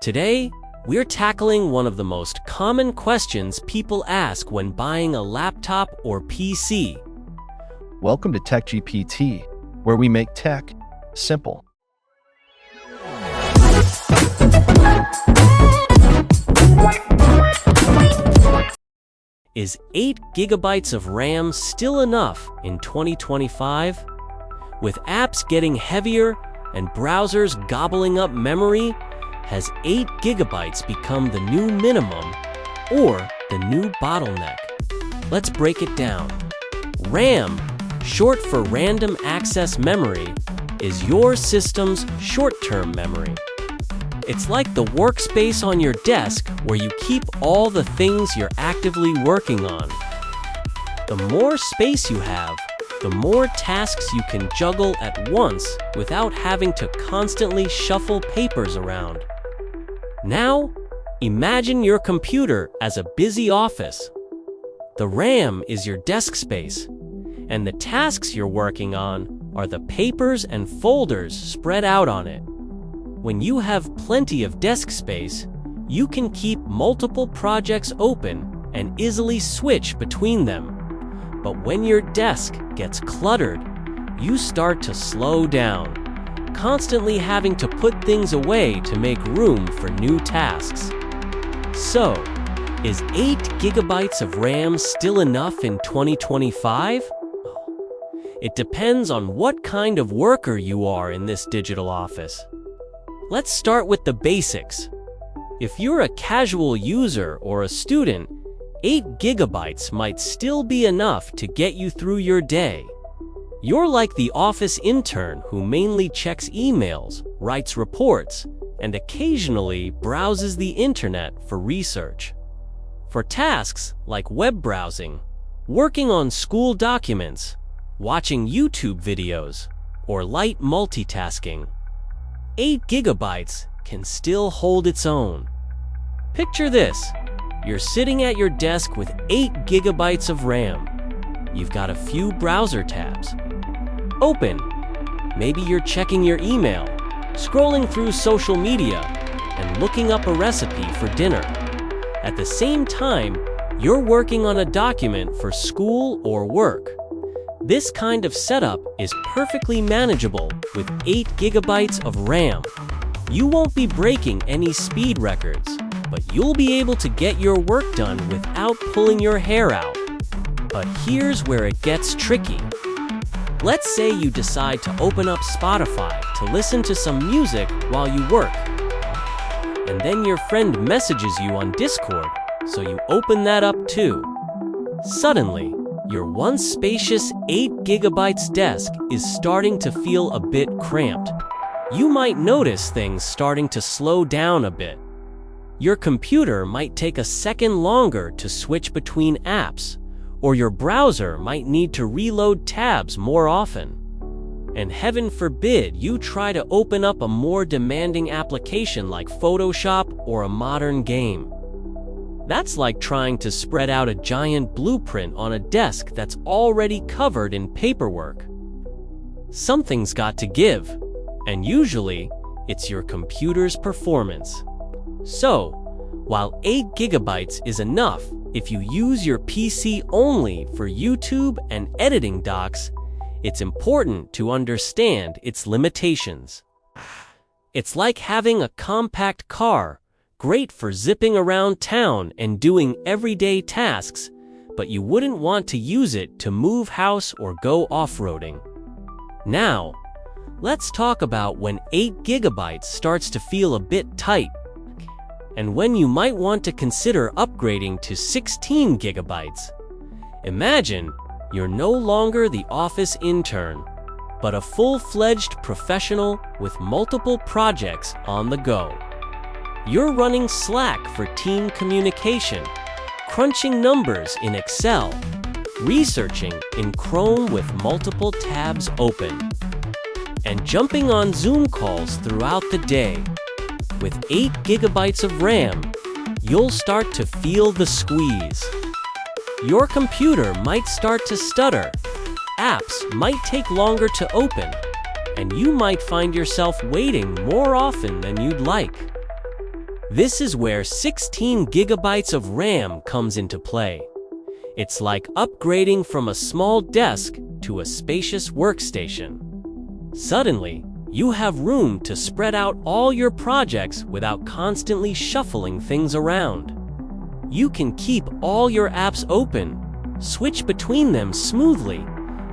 Today, we're tackling one of the most common questions people ask when buying a laptop or PC. Welcome to TechGPT, where we make tech simple. Is 8 gigabytes of RAM still enough in 2025? With apps getting heavier and browsers gobbling up memory, has 8 gigabytes become the new minimum or the new bottleneck? Let's break it down. RAM, short for Random Access Memory, is your system's short-term memory. It's like the workspace on your desk where you keep all the things you're actively working on. The more space you have, the more tasks you can juggle at once without having to constantly shuffle papers around. Now, imagine your computer as a busy office. The RAM is your desk space, and the tasks you're working on are the papers and folders spread out on it. When you have plenty of desk space, you can keep multiple projects open and easily switch between them. But when your desk gets cluttered, you start to slow down, constantly having to put things away to make room for new tasks. So, is 8 gigabytes of RAM still enough in 2025? It depends on what kind of worker you are in this digital office. Let's start with the basics. If you're a casual user or a student, 8 gigabytes might still be enough to get you through your day. You're like the office intern who mainly checks emails, writes reports, and occasionally browses the internet for research. For tasks like web browsing, working on school documents, watching YouTube videos, or light multitasking, 8 gigabytes can still hold its own. Picture this. You're sitting at your desk with 8 gigabytes of RAM. You've got a few browser tabs open. Maybe you're checking your email, scrolling through social media, and looking up a recipe for dinner. At the same time, you're working on a document for school or work. This kind of setup is perfectly manageable with 8 gigabytes of RAM. You won't be breaking any speed records, but you'll be able to get your work done without pulling your hair out. But here's where it gets tricky. Let's say you decide to open up Spotify to listen to some music while you work. And then your friend messages you on Discord, so you open that up too. Suddenly, your once spacious 8 gigabytes desk is starting to feel a bit cramped. You might notice things starting to slow down a bit. Your computer might take a second longer to switch between apps, or your browser might need to reload tabs more often. And heaven forbid you try to open up a more demanding application like Photoshop or a modern game. That's like trying to spread out a giant blueprint on a desk that's already covered in paperwork. Something's got to give, and usually, it's your computer's performance. So, while 8 gigabytes is enough if you use your PC only for YouTube and editing docs, it's important to understand its limitations. It's like having a compact car, great for zipping around town and doing everyday tasks, but you wouldn't want to use it to move house or go off-roading. Now, let's talk about when 8 gigabytes starts to feel a bit tight, and when you might want to consider upgrading to 16 gigabytes. Imagine you're no longer the office intern, but a full-fledged professional with multiple projects on the go. You're running Slack for team communication, crunching numbers in Excel, researching in Chrome with multiple tabs open, and jumping on Zoom calls throughout the day. With 8 gigabytes of RAM, you'll start to feel the squeeze. Your computer might start to stutter, apps might take longer to open, and you might find yourself waiting more often than you'd like. This is where 16 gigabytes of RAM comes into play. It's like upgrading from a small desk to a spacious workstation. Suddenly, you have room to spread out all your projects without constantly shuffling things around. You can keep all your apps open, switch between them smoothly,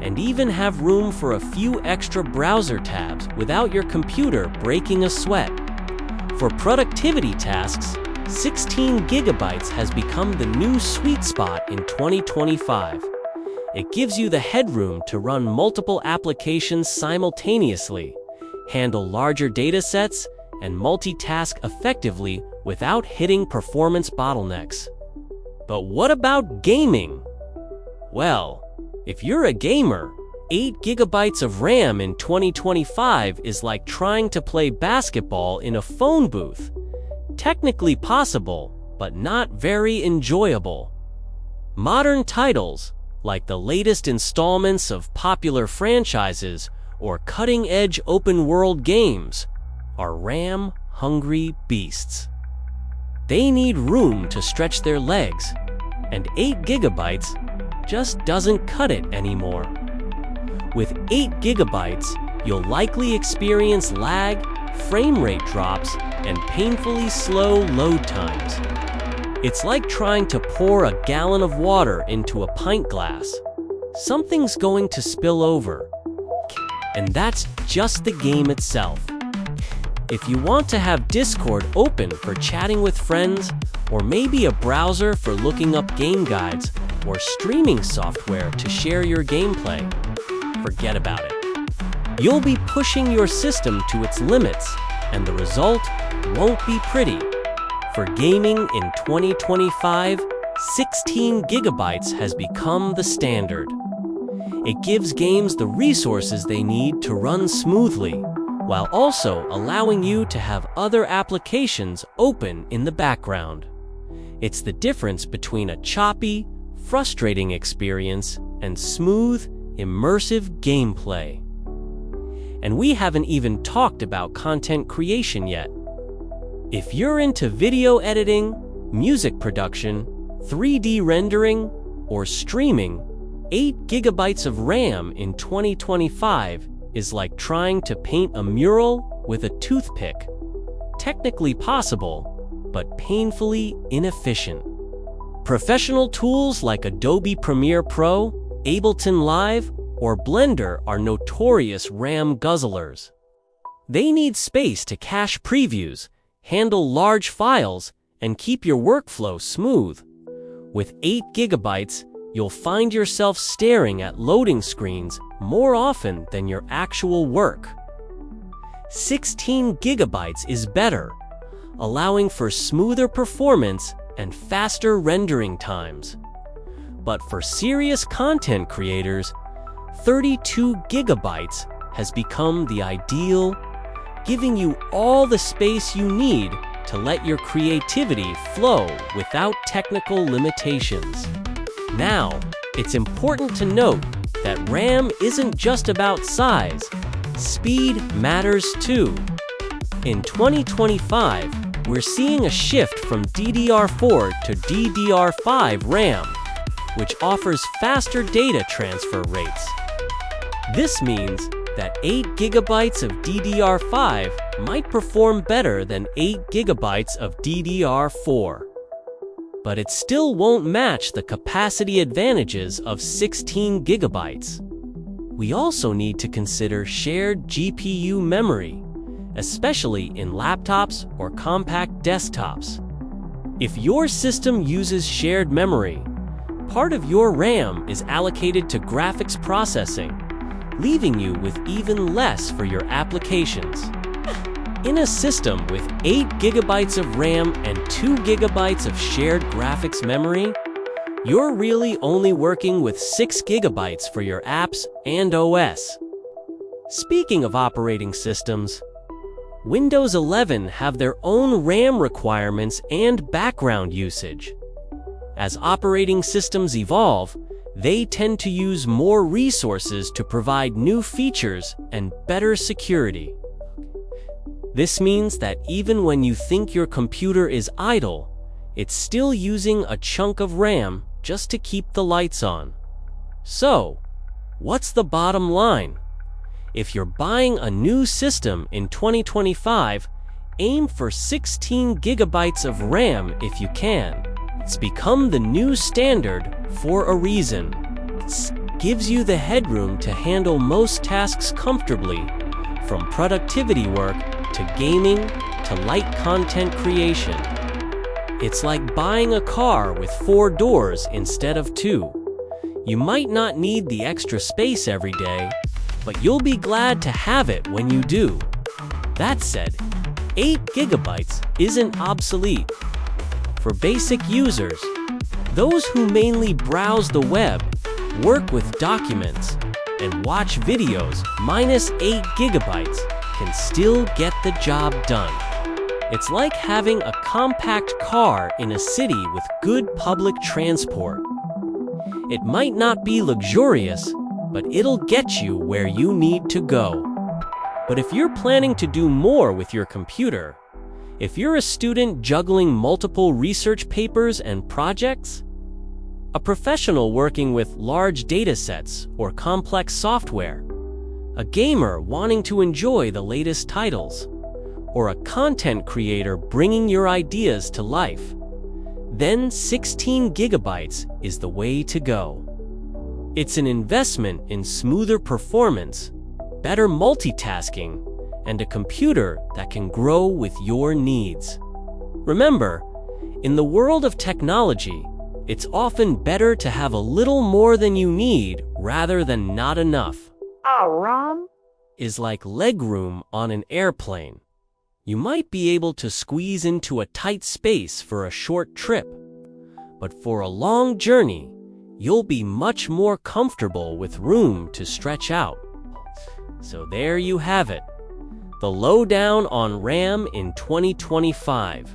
and even have room for a few extra browser tabs without your computer breaking a sweat. For productivity tasks, 16 gigabytes has become the new sweet spot in 2025. It gives you the headroom to run multiple applications simultaneously, handle larger data sets, and multitask effectively without hitting performance bottlenecks. But what about gaming? Well, if you're a gamer, 8 gigabytes of RAM in 2025 is like trying to play basketball in a phone booth. Technically possible, but not very enjoyable. Modern titles, like the latest installments of popular franchises or cutting-edge open-world games, are RAM-hungry beasts. They need room to stretch their legs, and 8 gigabytes just doesn't cut it anymore. With 8 gigabytes, you'll likely experience lag, frame rate drops, and painfully slow load times. It's like trying to pour a gallon of water into a pint glass. Something's going to spill over. And that's just the game itself. If you want to have Discord open for chatting with friends, or maybe a browser for looking up game guides, or streaming software to share your gameplay, forget about it. You'll be pushing your system to its limits, and the result won't be pretty. For gaming in 2025, 16 gigabytes has become the standard. It gives games the resources they need to run smoothly, while also allowing you to have other applications open in the background. It's the difference between a choppy, frustrating experience and smooth, immersive gameplay. And we haven't even talked about content creation yet. If you're into video editing, music production, 3D rendering, or streaming, 8 gigabytes of RAM in 2025 is like trying to paint a mural with a toothpick. Technically possible, but painfully inefficient. Professional tools like Adobe Premiere Pro, Ableton Live, or Blender are notorious RAM guzzlers. They need space to cache previews, handle large files, and keep your workflow smooth. With 8 gigabytes, you'll find yourself staring at loading screens more often than your actual work. 16 gigabytes is better, allowing for smoother performance and faster rendering times. But for serious content creators, 32 gigabytes has become the ideal, giving you all the space you need to let your creativity flow without technical limitations. Now, it's important to note that RAM isn't just about size. Speed matters too. In 2025, we're seeing a shift from DDR4 to DDR5 RAM, which offers faster data transfer rates. This means that 8 gigabytes of DDR5 might perform better than 8 gigabytes of DDR4. But it still won't match the capacity advantages of 16 gigabytes. We also need to consider shared GPU memory, especially in laptops or compact desktops. If your system uses shared memory, part of your RAM is allocated to graphics processing, leaving you with even less for your applications. In a system with 8 gigabytes of RAM and 2 gigabytes of shared graphics memory, you're really only working with 6 gigabytes for your apps and OS. Speaking of operating systems, Windows 11 have their own RAM requirements and background usage. As operating systems evolve, they tend to use more resources to provide new features and better security. This means that even when you think your computer is idle, it's still using a chunk of RAM just to keep the lights on. So, what's the bottom line? If you're buying a new system in 2025, aim for 16 gigabytes of RAM if you can. It's become the new standard for a reason. It gives you the headroom to handle most tasks comfortably, from productivity work to gaming to light content creation. It's like buying a car with 4 doors instead of 2. You might not need the extra space every day, but you'll be glad to have it when you do. That said, 8 gigabytes isn't obsolete. For basic users, those who mainly browse the web, work with documents, and watch videos, minus 8 gigabytes can still get the job done. It's like having a compact car in a city with good public transport. It might not be luxurious, but it'll get you where you need to go. But if you're planning to do more with your computer, if you're a student juggling multiple research papers and projects, a professional working with large data sets or complex software, a gamer wanting to enjoy the latest titles, or a content creator bringing your ideas to life, then 16 gigabytes is the way to go. It's an investment in smoother performance, better multitasking, and a computer that can grow with your needs. Remember, in the world of technology, it's often better to have a little more than you need rather than not enough. RAM is like legroom on an airplane. You might be able to squeeze into a tight space for a short trip, but for a long journey, you'll be much more comfortable with room to stretch out. So there you have it, the lowdown on RAM in 2025.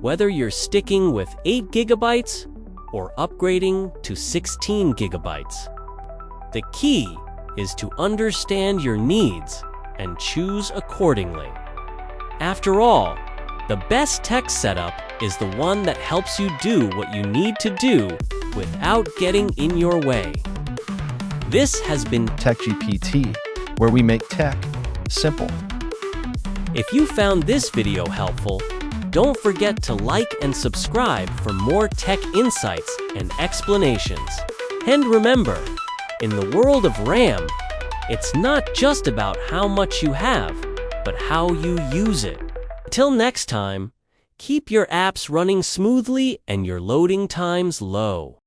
Whether you're sticking with 8 gigabytes or upgrading to 16 gigabytes, the key is to understand your needs and choose accordingly. After all, the best tech setup is the one that helps you do what you need to do without getting in your way. This has been TechGPT, where we make tech simple. If you found this video helpful, don't forget to like and subscribe for more tech insights and explanations. And remember, in the world of RAM, it's not just about how much you have, but how you use it. Till next time, keep your apps running smoothly and your loading times low.